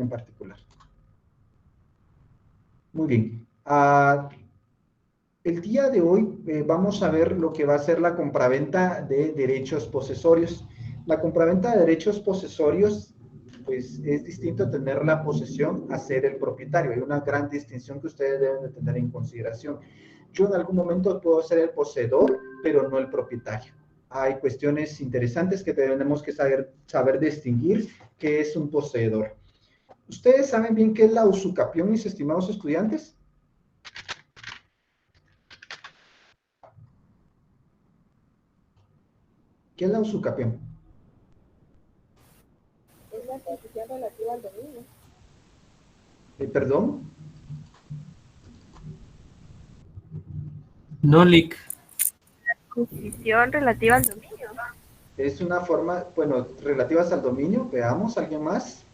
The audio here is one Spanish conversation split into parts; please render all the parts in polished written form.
en particular. Muy bien. El día de hoy vamos a ver lo que va a ser la compraventa de derechos posesorios. La compraventa de derechos posesorios, pues es distinto a tener la posesión a ser el propietario. Hay una gran distinción que ustedes deben de tener en consideración. Yo en algún momento puedo ser el poseedor, pero no el propietario. Hay cuestiones interesantes que tenemos que saber distinguir qué es un poseedor. ¿Ustedes saben bien qué es la usucapión, mis estimados estudiantes? ¿Qué es la usucapión? Es la adquisición relativa al dominio. ¿Perdón? No, Lick. Adquisición relativa al dominio. Es una forma, bueno, relativas al dominio. Veamos, ¿alguien más?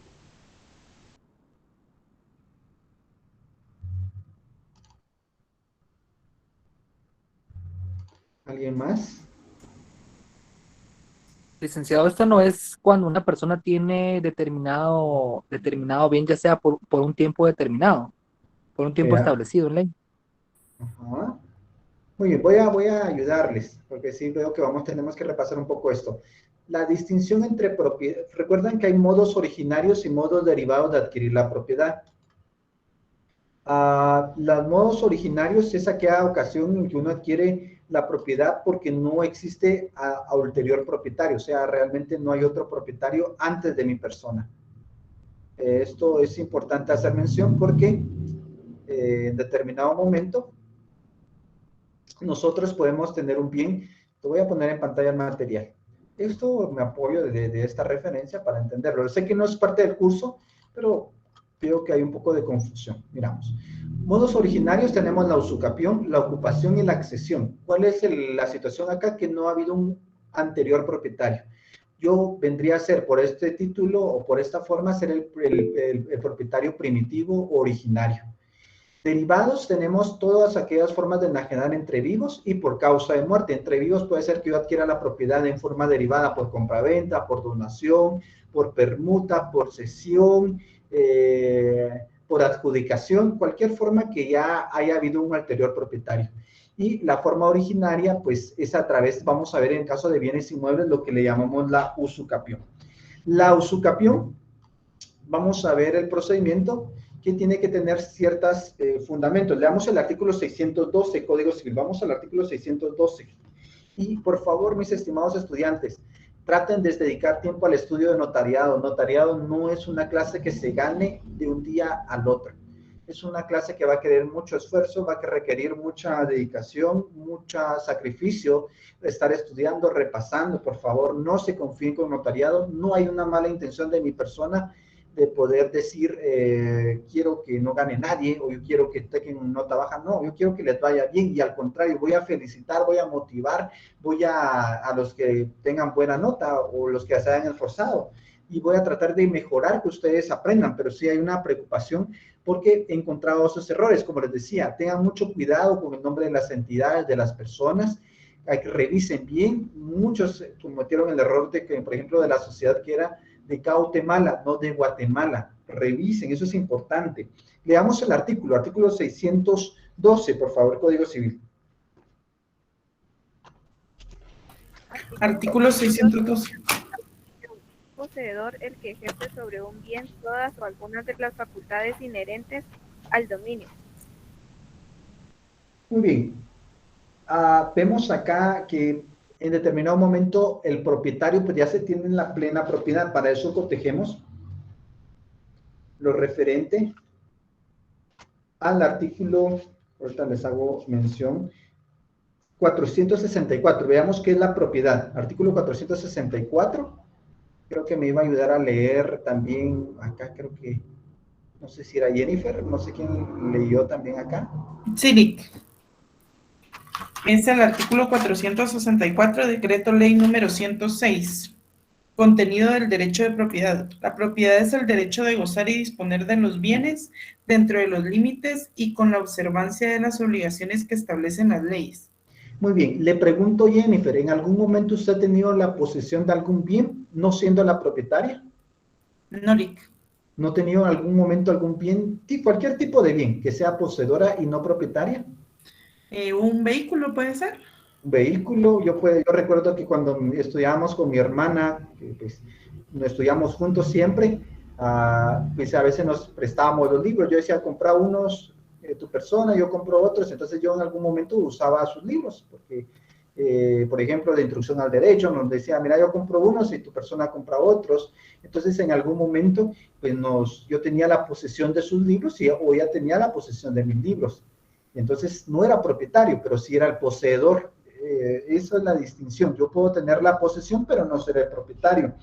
¿Alguien más? Licenciado, esto no es cuando una persona tiene determinado bien, ya sea por un tiempo determinado, por un tiempo Vea. establecido en ley. Ajá. Muy bien, voy a ayudarles, porque sí veo que tenemos que repasar un poco esto. La distinción entre propiedad, recuerdan que hay modos originarios y modos derivados de adquirir la propiedad. Los modos originarios es aquella ocasión en que uno adquiere la propiedad porque no existe a ulterior propietario, o sea, realmente no hay otro propietario antes de mi persona. Esto es importante hacer mención porque en determinado momento nosotros podemos tener un bien. Te voy a poner en pantalla el material. Esto me apoyo de esta referencia para entenderlo. Sé que no es parte del curso, pero veo que hay un poco de confusión. Miramos. Modos originarios tenemos la usucapión, la ocupación y la accesión. ¿Cuál es la situación acá? Que no ha habido un anterior propietario. Yo vendría a ser por este título o por esta forma ser el propietario primitivo o originario. Derivados tenemos todas aquellas formas de enajenar entre vivos y por causa de muerte. Entre vivos puede ser que yo adquiera la propiedad en forma derivada por compraventa, por donación, por permuta, por cesión, por adjudicación, cualquier forma que ya haya habido un anterior propietario. Y la forma originaria, pues es a través, vamos a ver en caso de bienes inmuebles, lo que le llamamos la usucapión. La usucapión, vamos a ver el procedimiento que tiene que tener ciertos fundamentos. Leamos el artículo 612, Código Civil. Vamos al artículo 612. Y por favor, mis estimados estudiantes, traten de dedicar tiempo al estudio de notariado. Notariado no es una clase que se gane de un día al otro. Es una clase que va a querer mucho esfuerzo, va a requerir mucha dedicación, mucho sacrificio, estar estudiando, repasando. Por favor, no se confíen con notariado. No hay una mala intención de mi persona de poder decir, quiero que no gane nadie, o yo quiero que tengan nota baja. No, yo quiero que les vaya bien, y al contrario, voy a felicitar, voy a motivar, voy a los que tengan buena nota, o los que se hayan esforzado, y voy a tratar de mejorar que ustedes aprendan, pero sí hay una preocupación, porque he encontrado esos errores. Como les decía, tengan mucho cuidado con el nombre de las entidades, de las personas, que revisen bien. Muchos cometieron el error de que, por ejemplo, de la sociedad que era de Guatemala, no de Guatemala. Revisen, eso es importante. Leamos el artículo 612, por favor, Código Civil. Artículo 612. Poseedor el que ejerce sobre un bien todas o algunas de las facultades inherentes al dominio. Muy bien. Vemos acá que en determinado momento el propietario pues ya se tiene en la plena propiedad. Para eso protegemos lo referente al artículo, ahorita les hago mención, 464. Veamos qué es la propiedad. Artículo 464. Creo que me iba a ayudar a leer también acá, creo que, no sé si era Jennifer, no sé quién leyó también acá. Sí, Nick. Es el artículo 464, decreto ley número 106. Contenido del derecho de propiedad. La propiedad es el derecho de gozar y disponer de los bienes dentro de los límites y con la observancia de las obligaciones que establecen las leyes. Muy bien, le pregunto, Jennifer, ¿en algún momento usted ha tenido la posesión de algún bien, no siendo la propietaria? No, Rick. ¿No he tenido en algún momento algún bien, cualquier tipo de bien, que sea poseedora y no propietaria? ¿Un vehículo puede ser? Un vehículo, yo recuerdo que cuando estudiábamos con mi hermana, que pues no estudiamos juntos siempre, pues a veces nos prestábamos los libros. Yo decía, compra unos tu persona, yo compro otros. Entonces yo en algún momento usaba sus libros, porque, por ejemplo, de introducción al derecho, nos decía, mira, yo compro unos y tu persona compra otros. Entonces en algún momento, pues yo tenía la posesión de sus libros y ella tenía la posesión de mis libros. Entonces no era propietario, pero sí era el poseedor. Esa es la distinción. Yo puedo tener la posesión, pero no ser el propietario.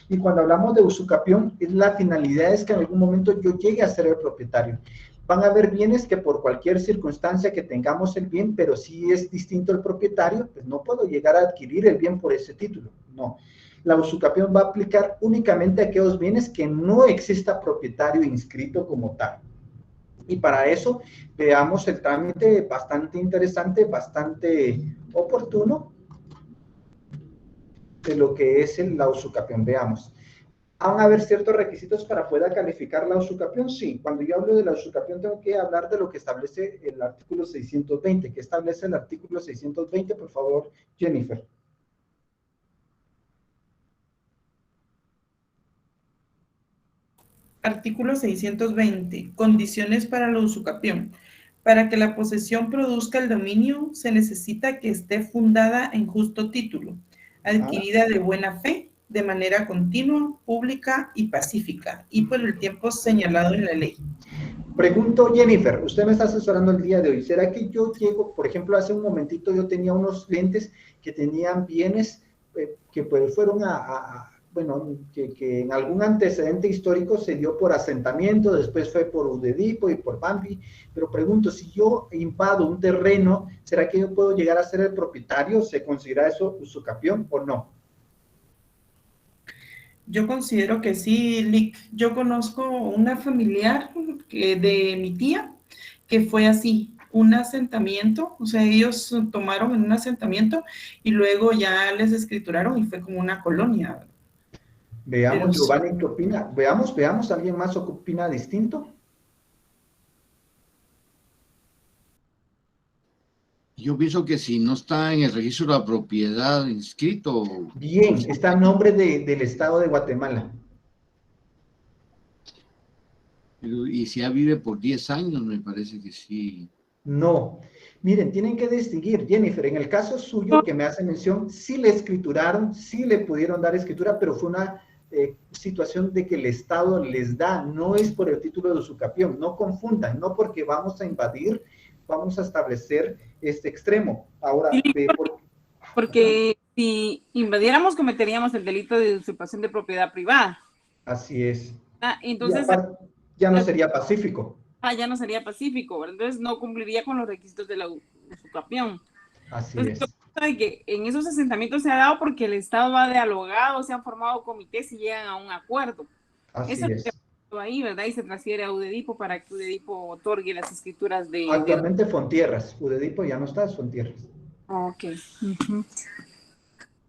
Y cuando hablamos de usucapión, la finalidad es que en algún momento yo llegue a ser el propietario. Van a haber bienes que por cualquier circunstancia que tengamos el bien, pero si es distinto el propietario, pues no puedo llegar a adquirir el bien por ese título. No. La usucapión va a aplicar únicamente a aquellos bienes que no exista propietario inscrito como tal. Y para eso veamos el trámite bastante interesante, bastante oportuno de lo que es la usucapión. Veamos. ¿Van a haber ciertos requisitos para poder calificar la usucapión? Sí. Cuando yo hablo de la usucapión tengo que hablar de lo que establece el artículo 620. ¿Qué establece el artículo 620? Por favor, Jennifer. Artículo 620. Condiciones para la usucapión. Para que la posesión produzca el dominio, se necesita que esté fundada en justo título, adquirida de buena fe, de manera continua, pública y pacífica, y por el tiempo señalado en la ley. Pregunto, Jennifer, usted me está asesorando el día de hoy. ¿Será que yo llego, por ejemplo, hace un momentito yo tenía unos clientes que tenían bienes que pues fueron bueno, que en algún antecedente histórico se dio por asentamiento, después fue por Udedipo y por Bambi, pero pregunto, si yo invado un terreno, ¿será que yo puedo llegar a ser el propietario? ¿Se considera eso usucapión o no? Yo considero que sí, Lick. Yo conozco una familiar de mi tía que fue así, un asentamiento, o sea, ellos tomaron en un asentamiento y luego ya les escrituraron y fue como una colonia. Veamos, Pero Giovanni, ¿qué opina? Veamos, ¿alguien más opina distinto? Yo pienso que si no está en el registro de la propiedad inscrito. Bien, está a nombre del Estado de Guatemala. Y si ya vive por 10 años, me parece que sí. No. Miren, tienen que distinguir, Jennifer, en el caso suyo que me hace mención, sí le escrituraron, sí le pudieron dar escritura, pero fue una situación de que el Estado les da, no es por el título de usucapión, no confundan, no porque vamos a invadir, vamos a establecer este extremo. Ahora, porque si invadiéramos cometeríamos el delito de usurpación de propiedad privada. Así es. Entonces, y aparte, ya no sería pacífico. Ya no sería pacífico, ¿verdad? Entonces no cumpliría con los requisitos de la usucapión. Así Entonces, es. que en esos asentamientos se ha dado porque el Estado va dialogado, se han formado comités y llegan a un acuerdo. Así eso es. Ahí, ¿verdad? Y se transfiere a Udedipo para que Udedipo otorgue las escrituras de... Actualmente Fontierras. Udedipo ya no está, es Fontierras. Ok.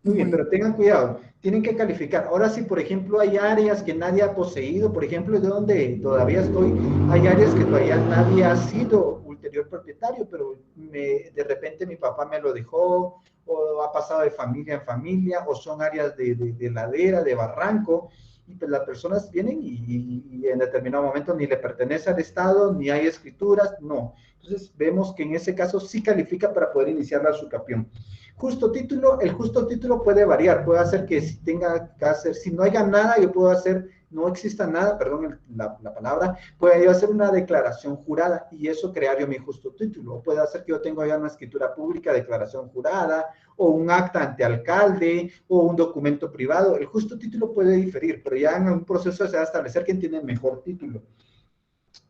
Muy bien, pero tengan cuidado, tienen que calificar. Ahora sí, por ejemplo, hay áreas que nadie ha poseído, por ejemplo, de donde todavía estoy, hay áreas que todavía nadie ha sido ulterior propietario, pero de repente mi papá me lo dejó, o ha pasado de familia en familia, o son áreas de ladera, de barranco, y pues las personas vienen y en determinado momento ni le pertenece al Estado, ni hay escrituras, no. Entonces vemos que en ese caso sí califica para poder iniciar la usucapión. Justo título, el justo título puede variar, puede hacer que si tenga que hacer, si no haya nada, yo puedo hacer, no exista nada, perdón la palabra, puede yo hacer una declaración jurada y eso crear yo mi justo título, o puede hacer que yo tenga ya una escritura pública, declaración jurada, o un acta ante alcalde, o un documento privado, el justo título puede diferir, pero ya en un proceso se va a establecer quién tiene el mejor título.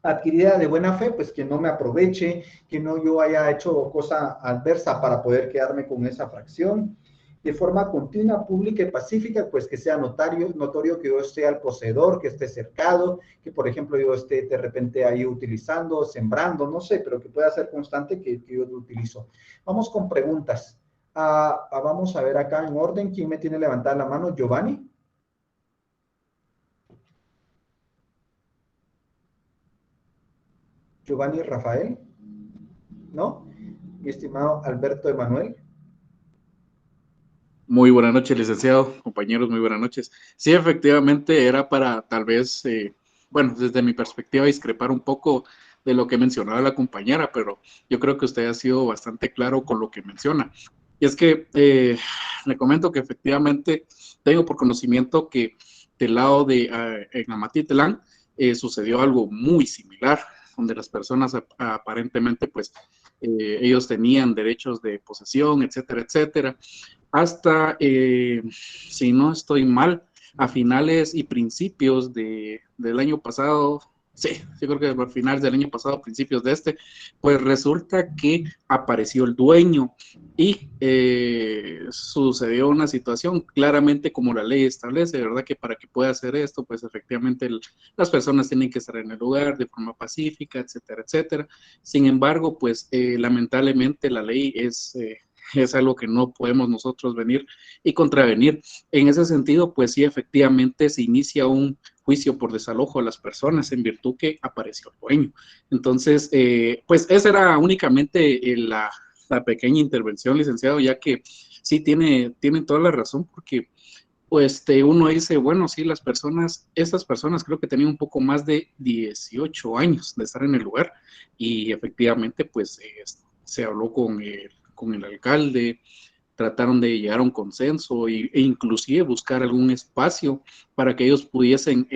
Adquirida de buena fe, pues que no me aproveche, que no yo haya hecho cosa adversa para poder quedarme con esa fracción. De forma continua, pública y pacífica, pues que sea notorio que yo sea el poseedor, que esté cercado, que por ejemplo yo esté de repente ahí utilizando, sembrando, no sé, pero que pueda ser constante que yo lo utilizo. Vamos con preguntas. Vamos a ver acá en orden, ¿quién me tiene levantada la mano? Giovanni. Giovanni Rafael, ¿no? Mi estimado Alberto Emanuel. Muy buenas noches, licenciado, compañeros, muy buenas noches. Sí, efectivamente era para tal vez, bueno, desde mi perspectiva discrepar un poco de lo que mencionaba la compañera, pero yo creo que usted ha sido bastante claro con lo que menciona. Y es que le comento que efectivamente tengo por conocimiento que del lado de en Amatitlán sucedió algo muy similar, donde las personas aparentemente pues ellos tenían derechos de posesión, etcétera, etcétera, hasta, si no estoy mal, a finales y principios del año pasado, sí, yo creo que a finales del año pasado, principios de este, pues resulta que apareció el dueño y sucedió una situación claramente como la ley establece, ¿verdad? Que para que pueda hacer esto, pues efectivamente las personas tienen que estar en el lugar de forma pacífica, etcétera, etcétera. Sin embargo, pues lamentablemente la ley es algo que no podemos nosotros venir y contravenir. En ese sentido, pues sí, efectivamente se inicia un juicio por desalojo a las personas en virtud que apareció el dueño. Entonces, pues esa era únicamente la pequeña intervención, licenciado, ya que sí tienen toda la razón, porque pues uno dice, bueno, sí, estas personas creo que tenían un poco más de 18 años de estar en el lugar y efectivamente pues se habló con el alcalde, trataron de llegar a un consenso e inclusive buscar algún espacio para que ellos pudiesen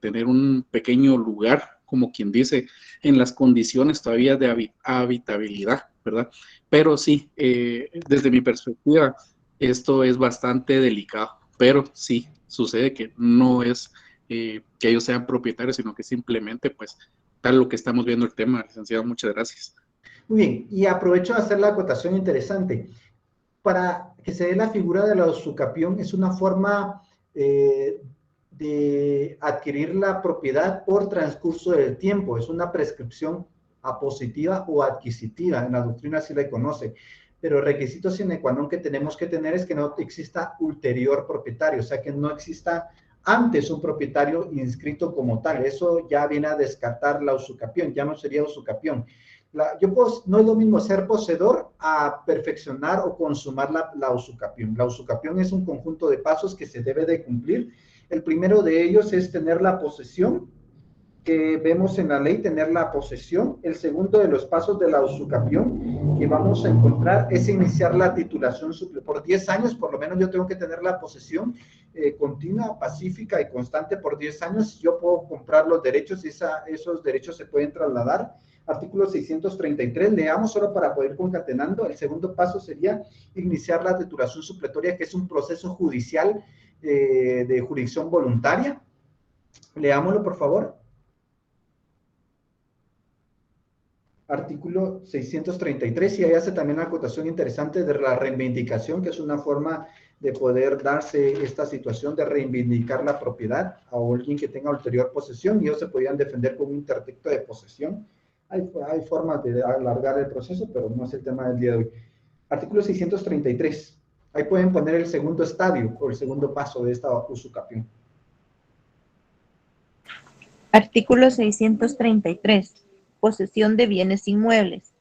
tener un pequeño lugar, como quien dice, en las condiciones todavía de habitabilidad, ¿verdad? Pero sí, desde mi perspectiva, esto es bastante delicado, pero sí, sucede que no es que ellos sean propietarios, sino que simplemente, pues, tal lo que estamos viendo el tema, licenciado, muchas gracias. Muy bien, y aprovecho de hacer la acotación interesante. Para que se dé la figura de la usucapión es una forma de adquirir la propiedad por transcurso del tiempo, es una prescripción apositiva o adquisitiva, en la doctrina sí la conoce, pero el requisito sine qua non que tenemos que tener es que no exista ulterior propietario, o sea, que no exista antes un propietario inscrito como tal, eso ya viene a descartar la usucapión, ya no sería usucapión. No es lo mismo ser poseedor a perfeccionar o consumar la usucapión. La usucapión es un conjunto de pasos que se debe de cumplir. El primero de ellos es tener la posesión, que vemos en la ley, tener la posesión. El segundo de los pasos de la usucapión que vamos a encontrar es iniciar la titulación por 10 años, por lo menos yo tengo que tener la posesión continua, pacífica y constante por 10 años. Yo puedo comprar los derechos y esos derechos se pueden trasladar. Artículo 633, leamos solo para poder ir concatenando. El segundo paso sería iniciar la titulación supletoria, que es un proceso judicial de jurisdicción voluntaria. Leámoslo, por favor. Artículo 633, y ahí hace también una acotación interesante de la reivindicación, que es una forma de poder darse esta situación de reivindicar la propiedad a alguien que tenga ulterior posesión, y ellos se podían defender con un interdicto de posesión. Hay formas de alargar el proceso, pero no es el tema del día de hoy. Artículo 633. Ahí pueden poner el segundo estadio o el segundo paso de esta usucapión. Artículo 633. Posesión de bienes inmuebles.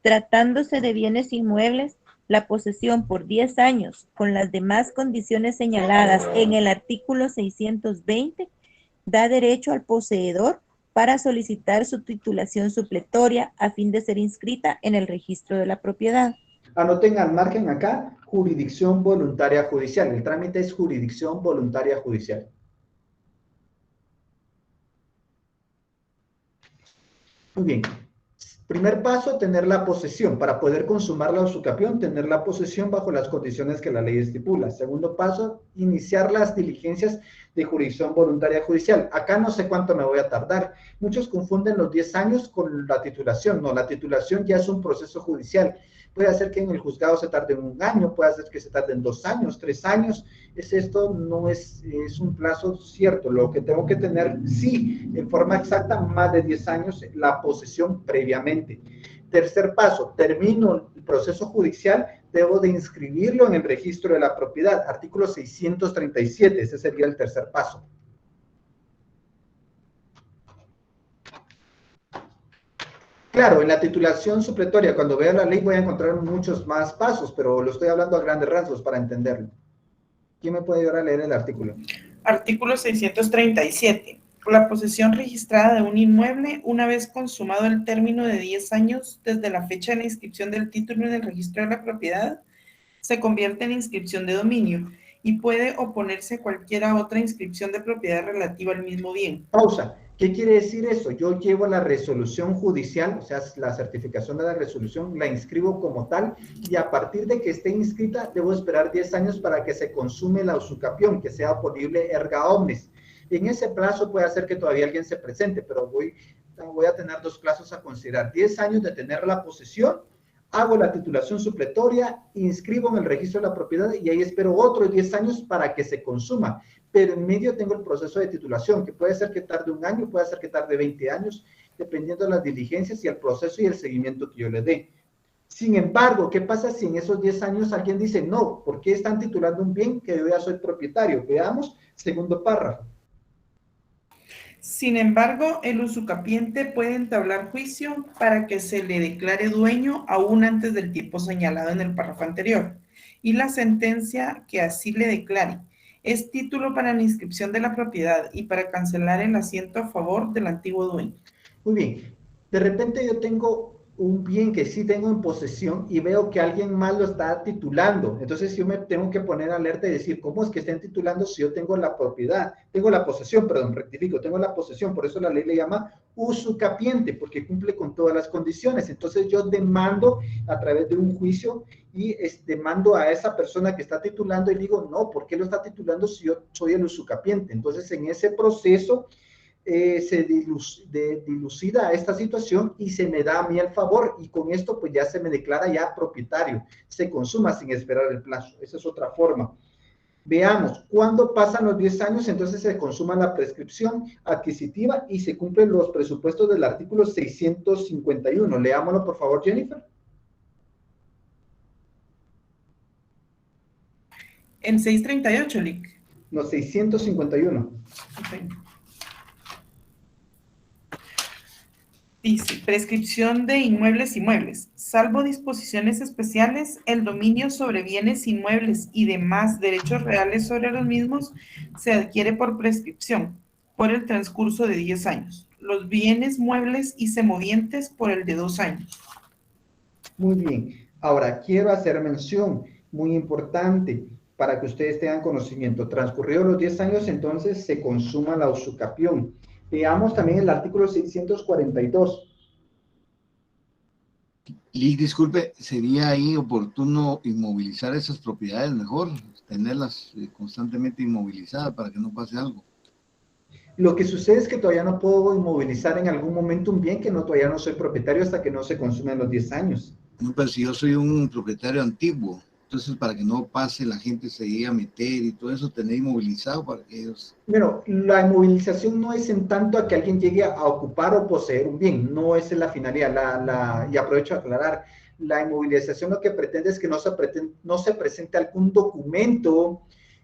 Tratándose de bienes inmuebles, la posesión por 10 años, con las demás condiciones señaladas en el artículo 620, da derecho al poseedor para solicitar su titulación supletoria a fin de ser inscrita en el registro de la propiedad. Anoten al margen acá, jurisdicción voluntaria judicial. El trámite es jurisdicción voluntaria judicial. Muy bien. Primer paso, tener la posesión. Para poder consumar la usucapión, tener la posesión bajo las condiciones que la ley estipula. Segundo paso, iniciar las diligencias de jurisdicción voluntaria judicial. Acá no sé cuánto me voy a tardar. Muchos confunden los 10 años con la titulación. No, la titulación ya es un proceso judicial. Puede ser que en el juzgado se tarde 1 año, puede ser que se tarde 2 años, 3 años. Esto no es un plazo cierto. Lo que tengo que tener, sí, en forma exacta, más de 10 años, la posesión previamente. Tercer paso, termino el proceso judicial, debo de inscribirlo en el registro de la propiedad. Artículo 637, ese sería el tercer paso. Claro, en la titulación supletoria, cuando vea la ley voy a encontrar muchos más pasos, pero lo estoy hablando a grandes rasgos para entenderlo. ¿Quién me puede ayudar a leer el artículo? Artículo 637. La posesión registrada de un inmueble, una vez consumado el término de 10 años desde la fecha de la inscripción del título en el registro de la propiedad, se convierte en inscripción de dominio y puede oponerse a cualquier otra inscripción de propiedad relativa al mismo bien. Pausa. ¿Qué quiere decir eso? Yo llevo la resolución judicial, o sea, la certificación de la resolución, la inscribo como tal, y a partir de que esté inscrita, debo esperar 10 años para que se consume la usucapión, que sea oponible erga omnes. En ese plazo puede hacer que todavía alguien se presente, pero voy a tener dos plazos a considerar. 10 años de tener la posesión, hago la titulación supletoria, inscribo en el registro de la propiedad y ahí espero otros 10 años para que se consuma. Pero en medio tengo el proceso de titulación, que puede ser que tarde un año, puede ser que tarde 20 años, dependiendo de las diligencias y el proceso y el seguimiento que yo le dé. Sin embargo, ¿qué pasa si en esos 10 años alguien dice, no, ¿por qué están titulando un bien que yo ya soy propietario? Veamos, segundo párrafo. Sin embargo, el usucapiente puede entablar juicio para que se le declare dueño aún antes del tiempo señalado en el párrafo anterior, y la sentencia que así le declare es título para la inscripción de la propiedad y para cancelar el asiento a favor del antiguo dueño. Muy bien. De repente yo tengo un bien que sí tengo en posesión y veo que alguien más lo está titulando. Entonces yo me tengo que poner alerta y decir, ¿cómo es que estén titulando si yo tengo la propiedad? Tengo la posesión, perdón, rectifico, tengo la posesión. Por eso la ley le llama usucapiente, porque cumple con todas las condiciones. Entonces yo demando a través de un juicio y demando a esa persona que está titulando y digo, no, ¿por qué lo está titulando si yo soy el usucapiente? Entonces en ese proceso se dilucida esta situación y se me da a mí el favor y con esto pues ya se me declara ya propietario, se consuma sin esperar el plazo. Esa es otra forma. Veamos, cuando pasan los 10 años, entonces se consuma la prescripción adquisitiva y se cumplen los presupuestos del artículo 651. Leámoslo por favor, Jennifer. En 638, Lick. No, 651. Okay. Dice, prescripción de inmuebles y muebles. Salvo disposiciones especiales, el dominio sobre bienes inmuebles y demás derechos reales sobre los mismos se adquiere por prescripción, por el transcurso de 10 años. Los bienes muebles y semovientes por el de 2 años. Muy bien. Ahora, quiero hacer mención, muy importante, para que ustedes tengan conocimiento. Transcurridos los 10 años, entonces se consuma la usucapión. Veamos también el artículo 642. Lick, disculpe, ¿sería ahí oportuno inmovilizar esas propiedades mejor? Tenerlas constantemente inmovilizadas para que no pase algo. Lo que sucede es que todavía no puedo inmovilizar en algún momento un bien que todavía no soy propietario hasta que no se consumen los 10 años. No, pero si yo soy un propietario antiguo, entonces para que no pase, la gente se llegue a meter y todo eso, tener inmovilizado para que ellos... Bueno, la inmovilización no es en tanto a que alguien llegue a ocupar o poseer un bien, no esa es la finalidad, y aprovecho a aclarar, la inmovilización lo que pretende es que no se presente algún documento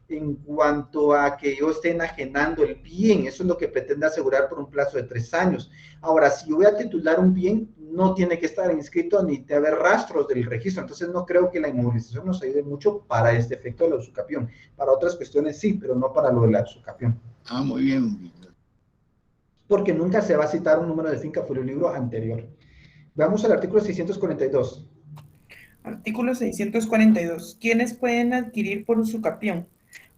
en cuanto a que yo esté enajenando el bien, eso es lo que pretende asegurar por un plazo de 3 años. Ahora, si yo voy a titular un bien, no tiene que estar inscrito ni de haber rastros del registro, entonces no creo que la inmovilización nos ayude mucho para este efecto de la usucapión. Para otras cuestiones sí, pero no para lo de la usucapión. Ah, muy bien. Porque nunca se va a citar un número de finca por un libro anterior. Veamos el artículo 642. Artículo 642. ¿Quiénes pueden adquirir por usucapión?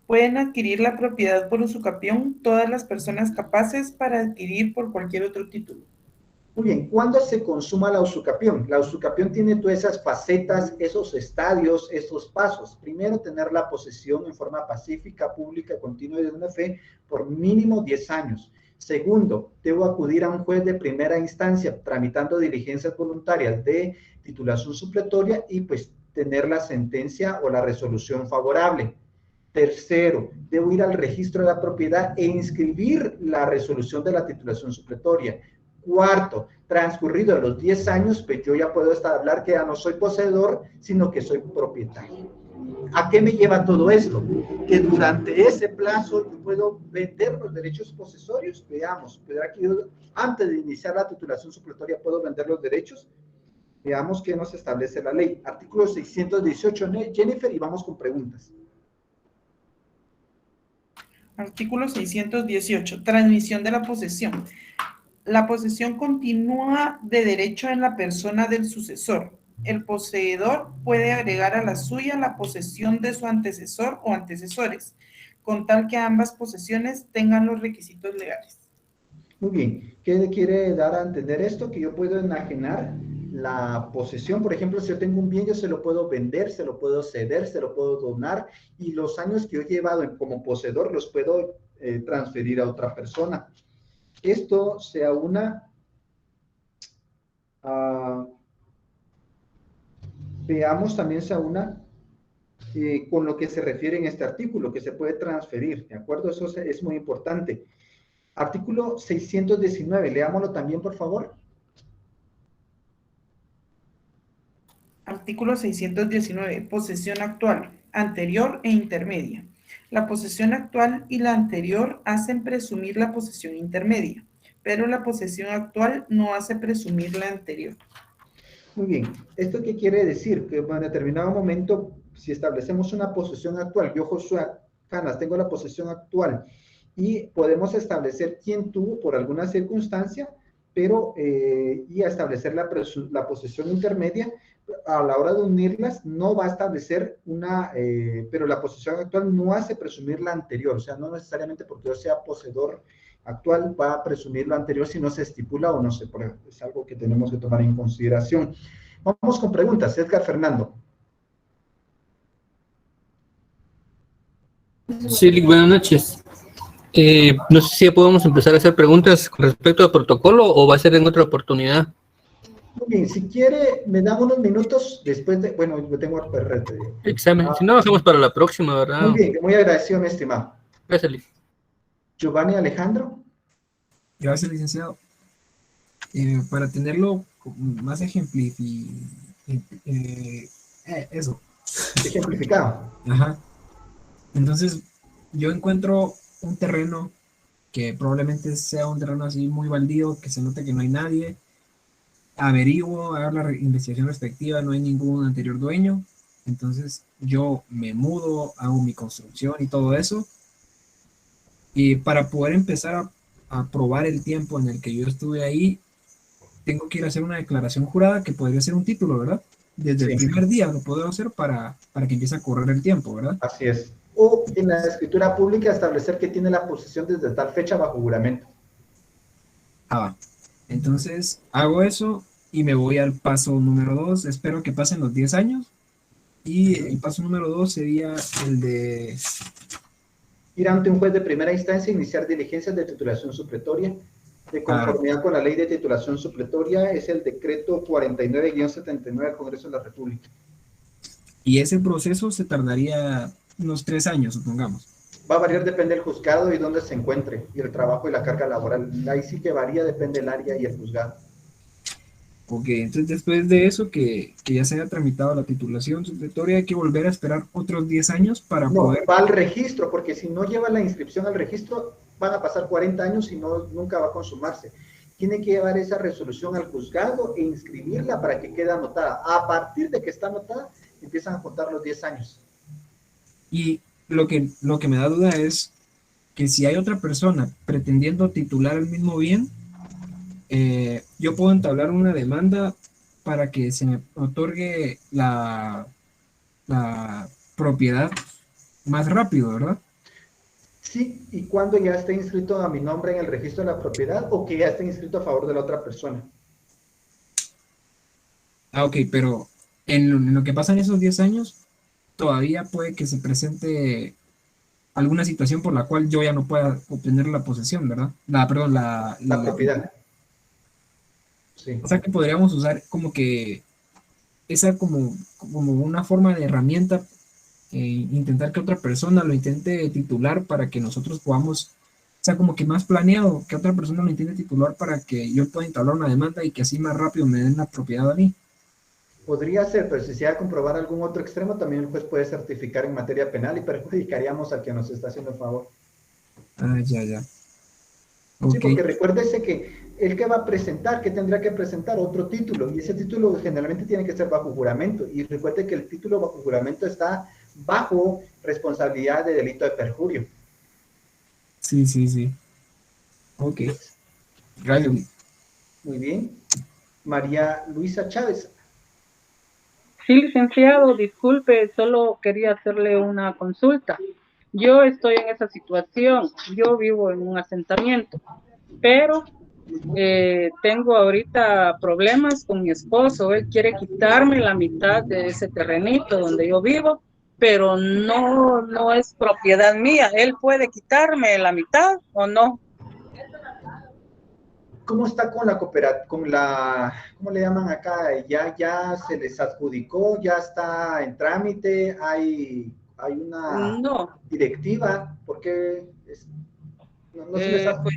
Pueden adquirir la propiedad por usucapión todas las personas capaces para adquirir por cualquier otro título. Muy bien, ¿cuándo se consuma la usucapión? La usucapión tiene todas esas facetas, esos estadios, esos pasos. Primero, tener la posesión en forma pacífica, pública, continua y de buena fe por mínimo 10 años. Segundo, debo acudir a un juez de primera instancia tramitando diligencias voluntarias de titulación supletoria y pues tener la sentencia o la resolución favorable. Tercero, debo ir al registro de la propiedad e inscribir la resolución de la titulación supletoria. Cuarto, transcurridos los 10 años, pues yo ya puedo hablar que ya no soy poseedor, sino que soy propietario. ¿A qué me lleva todo esto? Que durante ese plazo yo puedo vender los derechos posesorios. Veamos, aquí antes de iniciar la titulación supletoria puedo vender los derechos. Veamos qué nos establece la ley. Artículo 618, Jennifer, y vamos con preguntas. Artículo 618. Transmisión de la posesión. La posesión continúa de derecho en la persona del sucesor. El poseedor puede agregar a la suya la posesión de su antecesor o antecesores, con tal que ambas posesiones tengan los requisitos legales. Muy bien. ¿Qué quiere dar a entender esto? Que yo puedo enajenar la posesión. Por ejemplo, si yo tengo un bien, yo se lo puedo vender, se lo puedo ceder, se lo puedo donar, y los años que yo he llevado como poseedor los puedo transferir a otra persona. Esto se aúna veamos, también se aúna con lo que se refiere en este artículo, que se puede transferir, ¿de acuerdo? Eso es muy importante. Artículo 619, leámoslo también, por favor. Artículo 619. Posesión actual, anterior e intermedia. La posesión actual y la anterior hacen presumir la posesión intermedia, pero la posesión actual no hace presumir la anterior. Muy bien. ¿Esto qué quiere decir? Que en determinado momento, si establecemos una posesión actual, yo, Josué Canas, tengo la posesión actual, y podemos establecer quién tuvo por alguna circunstancia, pero y a establecer la posesión intermedia, a la hora de unirlas no va a establecer una, pero la posesión actual no hace presumir la anterior, o sea, no necesariamente porque yo sea poseedor actual va a presumir lo anterior si no se estipula o no se prueba. Es algo que tenemos que tomar en consideración. Vamos con preguntas. Edgar Fernando. Sí, buenas noches. No sé si ya podemos empezar a hacer preguntas con respecto al protocolo o va a ser en otra oportunidad. Muy bien, si quiere, me dan unos minutos después de, bueno, yo tengo examen, si no, hacemos para la próxima, ¿verdad? Muy bien, muy agradecido, mi estimado. Gracias. Giovanni Alejandro. Gracias, licenciado. Para tenerlo más ejemplificado. Ajá. Entonces, yo encuentro un terreno que probablemente sea un terreno así muy baldío, que se note que no hay nadie. Averiguo, hago la investigación respectiva, no hay ningún anterior dueño. Entonces, yo me mudo, hago mi construcción y todo eso. Y para poder empezar a probar el tiempo en el que yo estuve ahí, tengo que ir a hacer una declaración jurada que podría ser un título, ¿verdad? Desde el primer día lo puedo hacer para que empiece a correr el tiempo, ¿verdad? Así es. O en la escritura pública establecer que tiene la posesión desde tal fecha bajo juramento. Entonces hago eso y me voy al paso número 2. Espero que pasen los 10 años. Y el paso número 2 sería el de ir ante un juez de primera instancia e iniciar diligencias de titulación supletoria. De conformidad con la ley de titulación supletoria, es el decreto 49-79 del Congreso de la República. Y ese proceso se tardaría unos 3 años, supongamos. Va a variar, depende del juzgado y dónde se encuentre, y el trabajo y la carga laboral. Ahí sí que varía, depende del área y el juzgado. Ok, entonces después de eso, que ya se haya tramitado la titulación supletoria, hay que volver a esperar otros 10 años para poder... va al registro, porque si no lleva la inscripción al registro, van a pasar 40 años y nunca va a consumarse. Tiene que llevar esa resolución al juzgado e inscribirla para que quede anotada. A partir de que está anotada, empiezan a contar los 10 años. Y lo que me da duda es que si hay otra persona pretendiendo titular el mismo bien, yo puedo entablar una demanda para que se me otorgue la propiedad más rápido, ¿verdad? Sí, y cuando ya esté inscrito a mi nombre en el registro de la propiedad o que ya esté inscrito a favor de la otra persona. Ok, pero en lo que pasan esos 10 años, todavía puede que se presente alguna situación por la cual yo ya no pueda obtener la posesión, ¿verdad? La propiedad. Sí. O sea que podríamos usar como que esa como una forma de herramienta, intentar que otra persona lo intente titular para que nosotros podamos, o sea, como que más planeado, que otra persona lo intente titular para que yo pueda entablar una demanda y que así más rápido me den la propiedad a mí. Podría ser, pero si se ha de comprobar algún otro extremo, también el juez puede certificar en materia penal y perjudicaríamos al que nos está haciendo el favor. Ah, ya. Sí, Ok. porque recuérdese que el que va a presentar, que tendrá que presentar otro título, y ese título generalmente tiene que ser bajo juramento, y recuerde que el título bajo juramento está bajo responsabilidad de delito de perjurio. Sí. Ok. Gracias. Muy bien. María Luisa Chávez. Sí, licenciado, disculpe, solo quería hacerle una consulta. Yo estoy en esa situación, yo vivo en un asentamiento, pero tengo ahorita problemas con mi esposo. Él quiere quitarme la mitad de ese terrenito donde yo vivo, pero no es propiedad mía. ¿Él puede quitarme la mitad o no? ¿Cómo está con la cooperativa, ¿cómo le llaman acá? ¿Ya se les adjudicó? ¿Ya está en trámite? ¿Hay una No, directiva? ¿Por qué no se les ha... pues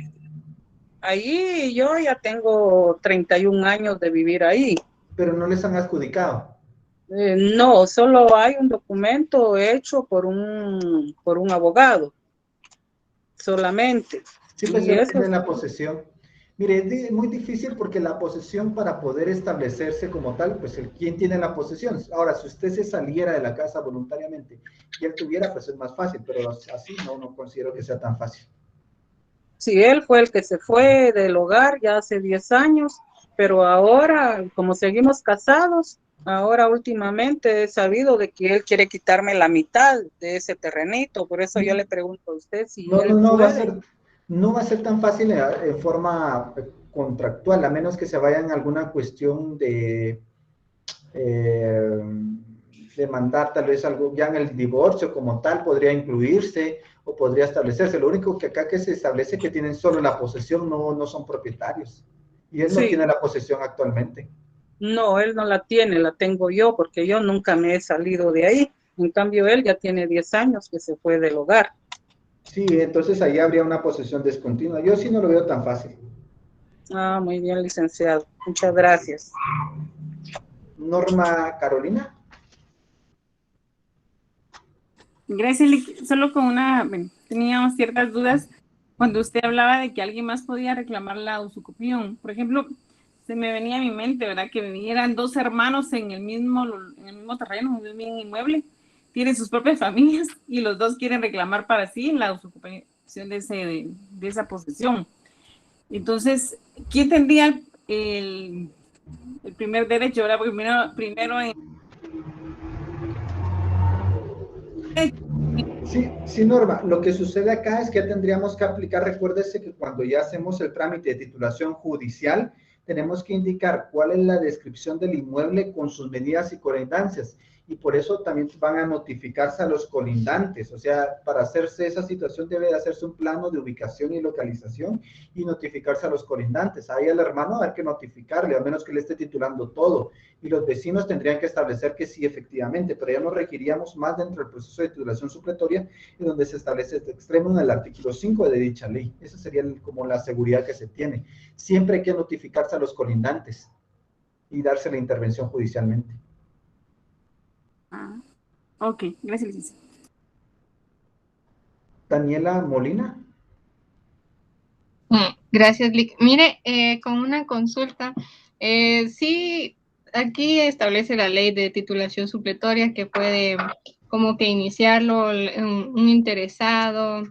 ahí yo ya tengo 31 años de vivir ahí. Pero no les han adjudicado? No, solo hay un documento hecho por un abogado, solamente. Sí, pues Y él eso tiene la posesión. Mire, es muy difícil porque la posesión, para poder establecerse como tal, pues ¿quién tiene la posesión? Ahora, si usted se saliera de la casa voluntariamente y él tuviera, pues es más fácil, pero así no considero que sea tan fácil. sí, él fue el que se fue del hogar ya hace 10 años, pero ahora, como seguimos casados, ahora últimamente he sabido de que él quiere quitarme la mitad de ese terrenito. Por eso yo le pregunto a usted si él No puede. no va a ser tan fácil en forma contractual, a menos que se vaya en alguna cuestión de mandar tal vez algo, ya en el divorcio como tal podría incluirse o podría establecerse. Lo único que acá que se establece que tienen solo la posesión, no son propietarios. Y él no Sí, tiene la posesión actualmente. no, él no la tiene, la tengo yo, porque yo nunca me he salido de ahí. En cambio, él ya tiene 10 años que se fue del hogar. Sí, entonces ahí habría una posesión descontinua. Yo sí no lo veo tan fácil. Ah, muy bien, licenciado. Muchas gracias. Norma Carolina. Gracias, solo con bueno, teníamos ciertas dudas cuando usted hablaba de que alguien más podía reclamar la usucapión. Por ejemplo, se me venía a mi mente, ¿verdad? Que vivieran dos hermanos en el mismo terreno, en el mismo inmueble, tienen sus propias familias y los dos quieren reclamar para sí la usucapión de esa posesión. Entonces, ¿quién tendría el primer derecho? ¿Verdad? Porque primero Sí, Norma, lo que sucede acá es que tendríamos que aplicar, recuérdese que cuando ya hacemos el trámite de titulación judicial, tenemos que indicar cuál es la descripción del inmueble con sus medidas y colindancias, y por eso también van a notificarse a los colindantes. O sea, para hacerse esa situación debe de hacerse un plano de ubicación y localización y notificarse a los colindantes. Ahí al hermano hay que notificarle, a menos que le esté titulando todo, y los vecinos tendrían que establecer que sí, efectivamente, pero ya nos requeríamos más dentro del proceso de titulación supletoria, y donde se establece este extremo en el artículo 5 de dicha ley. Esa sería como la seguridad que se tiene. Siempre hay que notificarse a los colindantes y darse la intervención judicialmente. Ok, gracias, licenciado. Daniela Molina. Gracias, Lic. Mire, con una consulta, sí, aquí establece la ley de titulación supletoria que puede como que iniciarlo un interesado,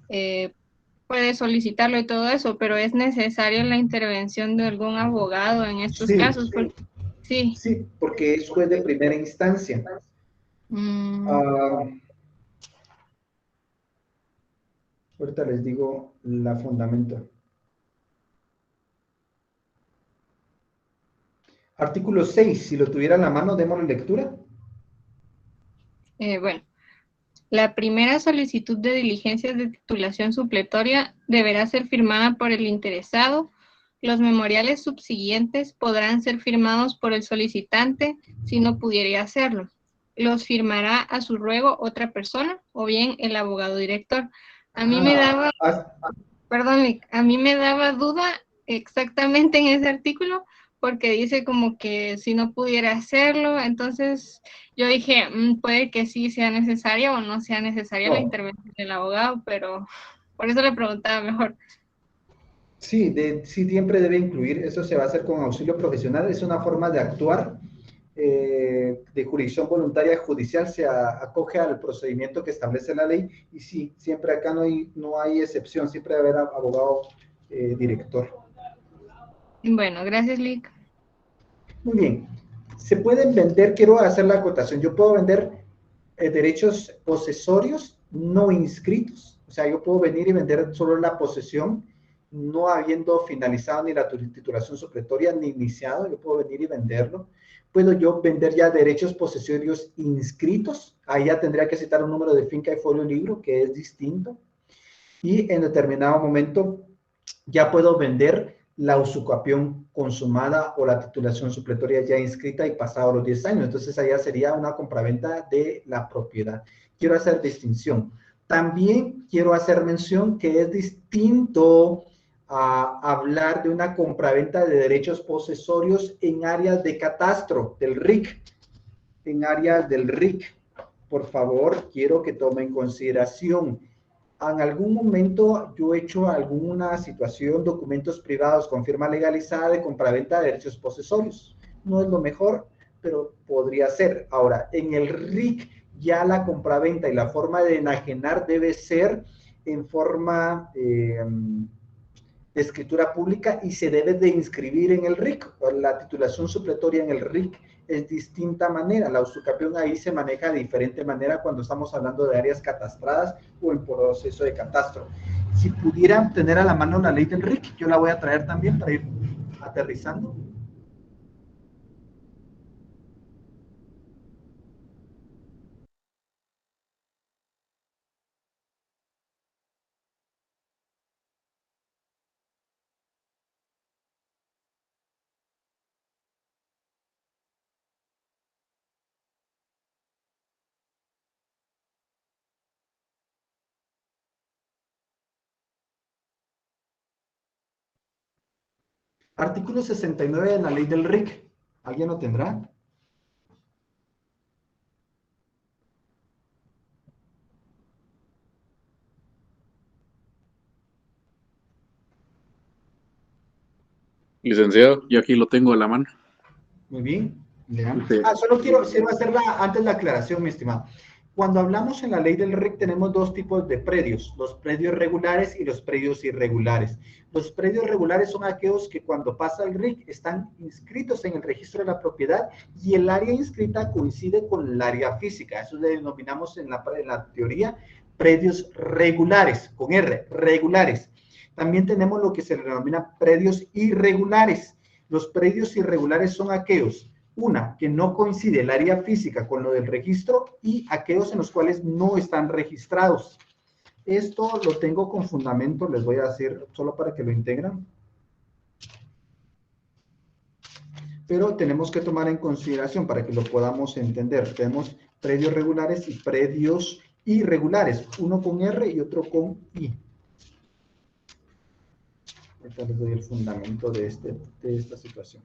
puede solicitarlo y todo eso, pero es necesaria la intervención de algún abogado en estos casos. Sí, porque es juez de primera instancia. Ahorita les digo la fundamento. Artículo 6, si lo tuviera en la mano, démosle lectura. Bueno, la primera solicitud de diligencias de titulación supletoria deberá ser firmada por el interesado. Los memoriales subsiguientes podrán ser firmados por el solicitante si no pudiera hacerlo. Los firmará a su ruego otra persona o bien el abogado director. A mí me daba, perdón, a mí me daba duda exactamente en ese artículo porque dice como que si no pudiera hacerlo, entonces yo dije, puede que sí sea necesaria o no sea necesaria la intervención del abogado, pero por eso le preguntaba mejor. Sí, sí, siempre debe incluir, eso se va a hacer con auxilio profesional, es una forma de actuar de jurisdicción voluntaria judicial, se acoge al procedimiento que establece la ley, y sí, siempre acá no hay excepción, siempre debe haber abogado director. Bueno, gracias, Lick. Muy bien, se pueden vender, quiero hacer la acotación, yo puedo vender derechos posesorios no inscritos, o sea, yo puedo venir y vender solo la posesión, no habiendo finalizado ni la titulación supletoria ni iniciado, yo puedo venir y venderlo. Puedo yo vender ya derechos posesorios inscritos, ahí ya tendría que citar un número de finca y folio libro, que es distinto, y en determinado momento ya puedo vender la usucapión consumada o la titulación supletoria ya inscrita y pasado los 10 años. Entonces, allá sería una compraventa de la propiedad. Quiero hacer distinción. También quiero hacer mención que es distinto a hablar de una compraventa de derechos posesorios en áreas de catastro, del RIC. En áreas del RIC, por favor, quiero que tomen en consideración. En algún momento yo he hecho alguna situación, documentos privados con firma legalizada de compraventa de derechos posesorios. No es lo mejor, pero podría ser. Ahora, en el RIC ya la compraventa y la forma de enajenar debe ser en forma de escritura pública y se debe de inscribir en el RIC. La titulación supletoria en el RIC es distinta manera. La usucapión ahí se maneja de diferente manera cuando estamos hablando de áreas catastradas o en proceso de catastro. Si pudieran tener a la mano la ley del RIC, yo la voy a traer también para ir aterrizando. Artículo 69 de la ley del RIC. ¿Alguien lo tendrá? Licenciado, yo aquí lo tengo a la mano. Muy bien. Sí. Solo quiero hacer antes la aclaración, mi estimado. Cuando hablamos en la ley del RIC tenemos dos tipos de predios, los predios regulares y los predios irregulares. Los predios regulares son aquellos que cuando pasa el RIC están inscritos en el registro de la propiedad y el área inscrita coincide con el área física. Eso le denominamos en la teoría predios regulares, con R, regulares. También tenemos lo que se denomina predios irregulares. Los predios irregulares son aquellos, una, que no coincide el área física con lo del registro y aquellos en los cuales no están registrados. Esto lo tengo con fundamento, les voy a decir solo para que lo integran. Pero tenemos que tomar en consideración para que lo podamos entender. Tenemos predios regulares y predios irregulares, uno con R y otro con I. Ahorita les doy el fundamento de esta situación.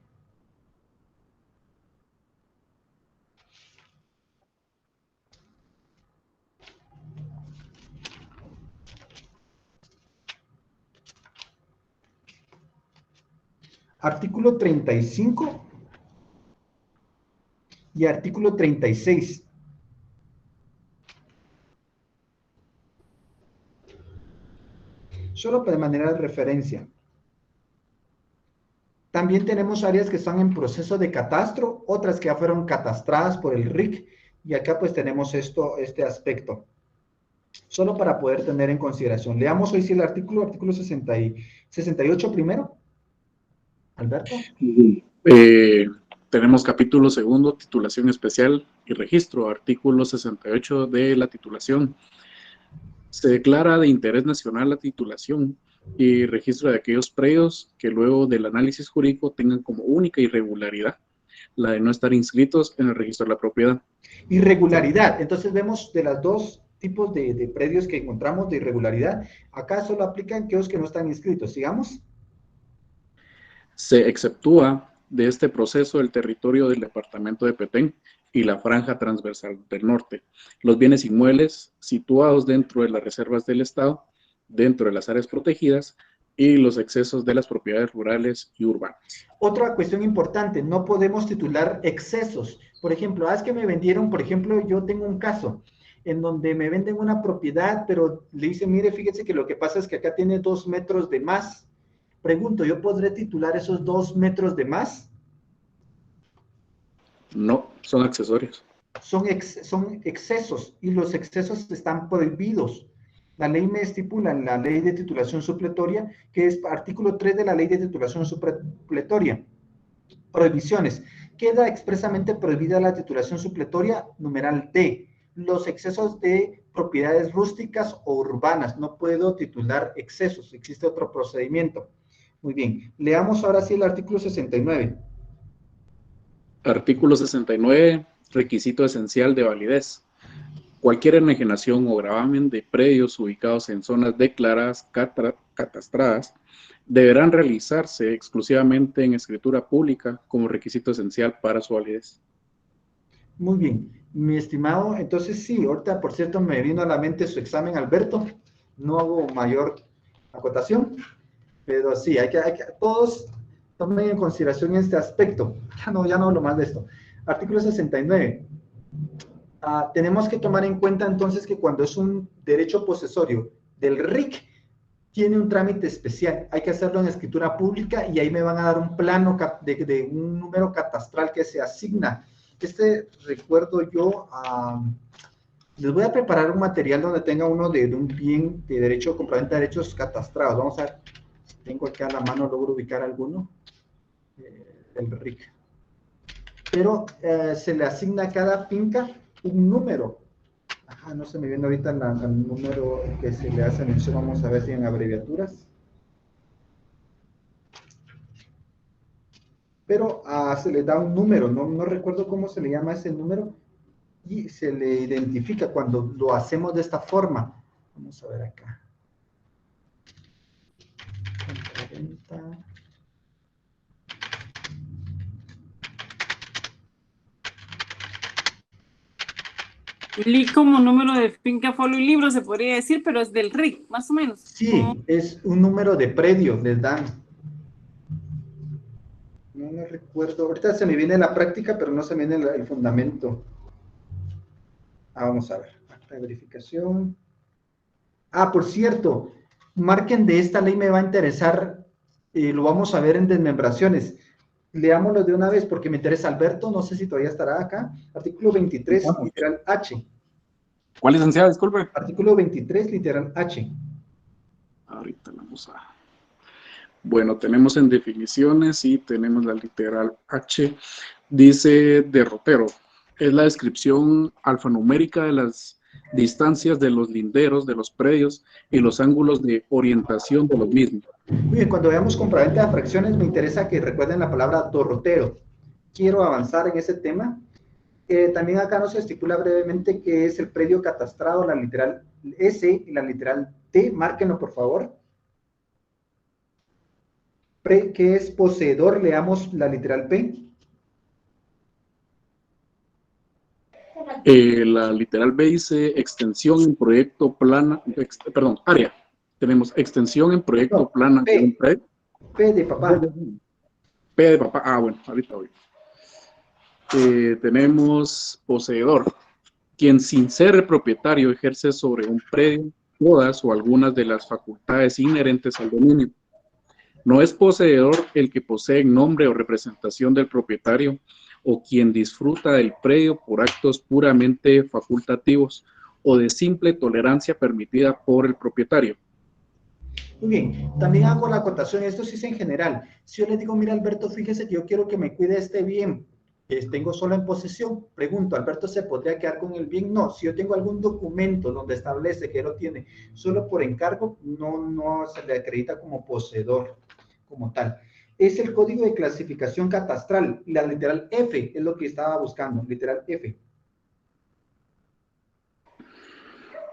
Artículo 35 y artículo 36. Solo de manera de referencia. También tenemos áreas que están en proceso de catastro, otras que ya fueron catastradas por el RIC, y acá pues tenemos este aspecto. Solo para poder tener en consideración. Leamos hoy sí el artículo 68 primero. Alberto. Tenemos capítulo segundo, titulación especial y registro, artículo 68 de la titulación. Se declara de interés nacional la titulación y registro de aquellos predios que luego del análisis jurídico tengan como única irregularidad la de no estar inscritos en el registro de la propiedad. Irregularidad. Entonces vemos de los dos tipos de predios que encontramos de irregularidad. Acá solo aplican aquellos que no están inscritos. Sigamos. Se exceptúa de este proceso el territorio del departamento de Petén y la franja transversal del norte, los bienes inmuebles situados dentro de las reservas del Estado, dentro de las áreas protegidas y los excesos de las propiedades rurales y urbanas. Otra cuestión importante, no podemos titular excesos. Por ejemplo, es que me vendieron, por ejemplo, yo tengo un caso en donde me venden una propiedad, pero le dicen, mire, fíjese que lo que pasa es que acá tiene 2 metros de más. Pregunto, ¿yo podré titular esos 2 metros de más? No, son accesorios. Son excesos y los excesos están prohibidos. La ley me estipula en la ley de titulación supletoria, que es artículo 3 de la ley de titulación supletoria. Prohibiciones. Queda expresamente prohibida la titulación supletoria, numeral D. Los excesos de propiedades rústicas o urbanas. No puedo titular excesos. Existe otro procedimiento. Muy bien. Leamos ahora sí el artículo 69. Artículo 69. Requisito esencial de validez. Cualquier enajenación o gravamen de predios ubicados en zonas declaradas catastradas deberán realizarse exclusivamente en escritura pública como requisito esencial para su validez. Muy bien, mi estimado, entonces sí, ahorita por cierto me vino a la mente su examen, Alberto, no hago mayor acotación, pero sí, hay que todos tomen en consideración este aspecto. Ya no hablo más de esto. Artículo 69. Tenemos que tomar en cuenta entonces que cuando es un derecho posesorio del RIC, tiene un trámite especial. Hay que hacerlo en escritura pública y ahí me van a dar un plano de un número catastral que se asigna. Recuerdo yo, les voy a preparar un material donde tenga uno de un bien de derecho, compraventa de derechos catastrados. Vamos a ver, tengo aquí a la mano, logro ubicar alguno, el RIC. Pero se le asigna a cada finca un número. No se me viene ahorita el número que se le hace mención. Vamos a ver si en abreviaturas. Pero se le da un número, no recuerdo cómo se le llama ese número, y se le identifica cuando lo hacemos de esta forma. Vamos a ver acá. 40. LIC como número de finca, folio y libro, se podría decir, pero es del RIC, más o menos. Sí, es un número de predio, les dan. No me recuerdo, ahorita se me viene la práctica, pero no se me viene el fundamento. Vamos a ver, acta de verificación. Por cierto, marquen de esta ley, me va a interesar, lo vamos a ver en desmembraciones. Leámoslo de una vez porque me interesa. Alberto, no sé si todavía estará acá. Artículo 23, literal H. ¿Cuál licenciado? Disculpe. Artículo 23, literal H. Ahorita vamos a... Bueno, tenemos en definiciones y tenemos la literal H. Dice derrotero. Es la descripción alfanumérica de las distancias de los linderos de los predios y los ángulos de orientación de los mismos. Muy bien, cuando veamos compraventa de fracciones, me interesa que recuerden la palabra derrotero. Quiero avanzar en ese tema. También acá nos estipula brevemente qué es el predio catastrado, la literal S y la literal T. Márquenlo, por favor. ¿Qué es poseedor? Leamos la literal P. La literal B dice extensión en proyecto plana, área. Tenemos extensión en proyecto plana. P de papá. P de papá. Bueno, ahorita voy. Tenemos poseedor, quien sin ser el propietario ejerce sobre un predio todas o algunas de las facultades inherentes al dominio. No es poseedor el que posee nombre o representación del propietario o quien disfruta del predio por actos puramente facultativos o de simple tolerancia permitida por el propietario. Muy bien, también hago la acotación, esto sí es en general. Si yo le digo, mira Alberto, fíjese que yo quiero que me cuide este bien, tengo solo en posesión, pregunto, ¿Alberto se podría quedar con el bien? No, si yo tengo algún documento donde establece que lo tiene solo por encargo, no se le acredita como poseedor, como tal. Es el código de clasificación catastral, la literal F es lo que estaba buscando, literal F.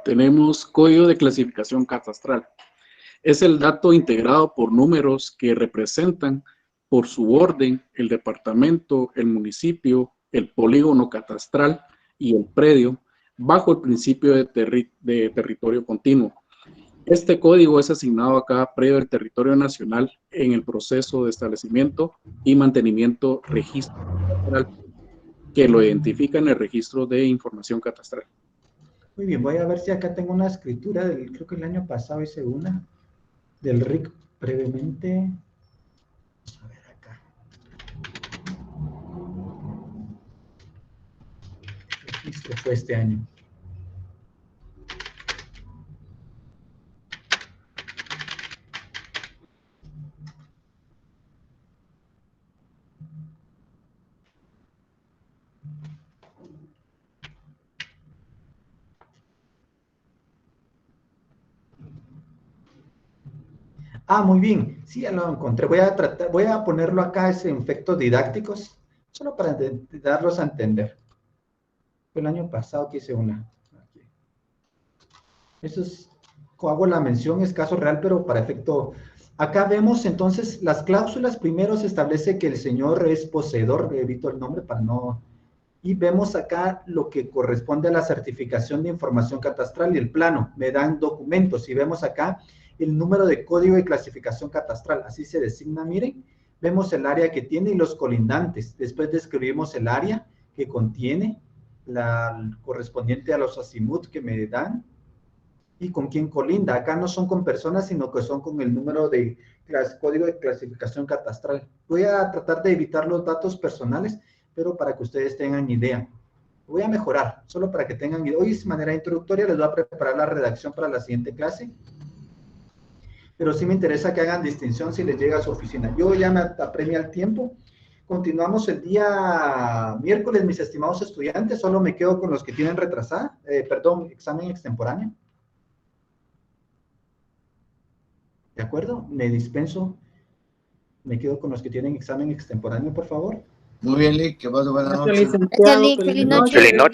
Tenemos código de clasificación catastral. Es el dato integrado por números que representan por su orden, el departamento, el municipio, el polígono catastral y el predio, bajo el principio de territorio continuo. Este código es asignado a cada predio del territorio nacional en el proceso de establecimiento y mantenimiento registro catastral, que lo identifica en el registro de información catastral. Muy bien, voy a ver si acá tengo una escritura del, creo que el año pasado hice una, del RIC brevemente. A ver acá. El registro fue este año. Ah, muy bien. Sí, ya lo encontré. Voy a ponerlo acá, ese en efectos didácticos, solo para darlos a entender. Fue el año pasado que hice una. Aquí. Eso es, hago la mención, es caso real, pero para efecto. Acá vemos entonces las cláusulas. Primero se establece que el señor es poseedor, evito el nombre para no. Y vemos acá lo que corresponde a la certificación de información catastral y el plano. Me dan documentos y vemos acá el número de código de clasificación catastral. Así se designa, miren. Vemos el área que tiene y los colindantes. Después describimos el área que contiene, la correspondiente a los azimut que me dan y con quién colinda. Acá no son con personas, sino que son con el número de código de clasificación catastral. Voy a tratar de evitar los datos personales, pero para que ustedes tengan idea. Voy a mejorar, solo para que tengan idea. Hoy de manera introductoria les voy a preparar la redacción para la siguiente clase. Pero sí me interesa que hagan distinción si les llega a su oficina. Yo ya me apremia el tiempo. Continuamos el día miércoles, mis estimados estudiantes. Solo me quedo con los que tienen retrasada, examen extemporáneo. ¿De acuerdo? Me dispenso. Me quedo con los que tienen examen extemporáneo, por favor. Muy bien, Lick, que pase buena noche. Licenciado, feliz noche. Feliz noche.